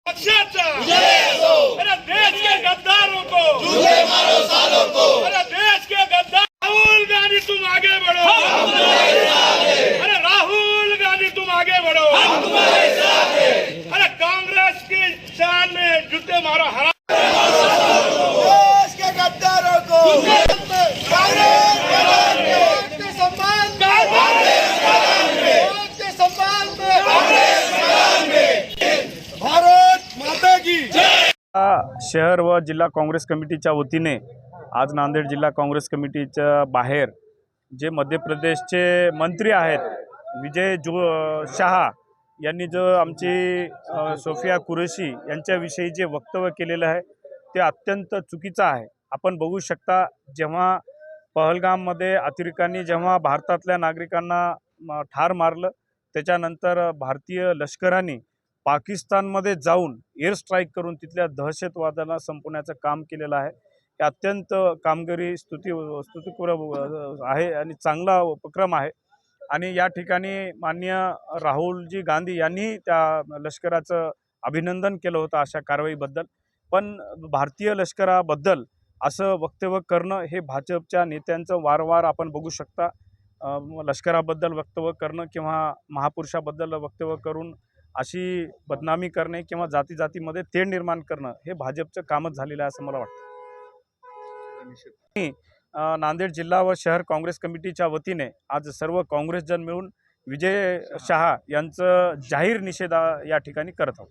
पक्षाचा अरे देश के गद्दारों को मारो सालों को, अरे देश के गद्दार राहुल गांधी तुम आगे बढ़ो, हम तुम्हारे साथ हैं। अरे राहुल गांधी तुम आगे बढ़ो, हम तुम्हारे साथ हैं। अरे कांग्रेस की शान में जूते मारो हरा देश के गद्दारों को कांग्रेस के सम्मान में भारत माता की शहर व जिल्हा काँग्रेस कमिटीच्या वतीने आज नांदेड जिल्हा काँग्रेस कमिटीच्या बाहेर जे मध्य प्रदेशचे मंत्री आहेत विजय शहा यांनी जो आमची सोफिया कुरेशी यांच्याविषयी जे वक्तव्य केलेलं आहे ते अत्यंत चुकीचं आहे। आपण बघू शकता जेव्हा पहलगाममध्ये अतिरेक्यांनी जेव्हा भारतातल्या नागरिकांना ठार मारलं त्याच्यानंतर भारतीय लष्कराने पाकिस्तानमध्ये जाऊन एअर स्ट्राईक करून तिथल्या दहशतवादाला संपवण्याचं काम केलेलं आहे। हे अत्यंत कामगिरी स्तुतिपूर्व आहे आणि चांगला उपक्रम आहे। आणि या ठिकाणी माननीय राहुलजी गांधी यांनी त्या लष्कराचं अभिनंदन केलं होतं अशा कारवाईबद्दल। पण भारतीय लष्कराबद्दल असं वक्तव्य करणं हे भाजपच्या नेत्यांचं वारंवार आपण बघू शकता। लष्कराबद्दल वक्तव्य करणं किंवा महापुरुषाबद्दल वक्तव्य करून अशी बदनामी करणे किंवा जातीमध्ये तेढ निर्माण करणं हे भाजपचं कामच झालेलं आहे असं मला वाटतं। नांदेड जिल्हा व शहर काँग्रेस कमिटीच्या वतीने आज सर्व काँग्रेसजन मिळून विजय शहा यांचं जाहीर निषेध या ठिकाणी करत आहोत।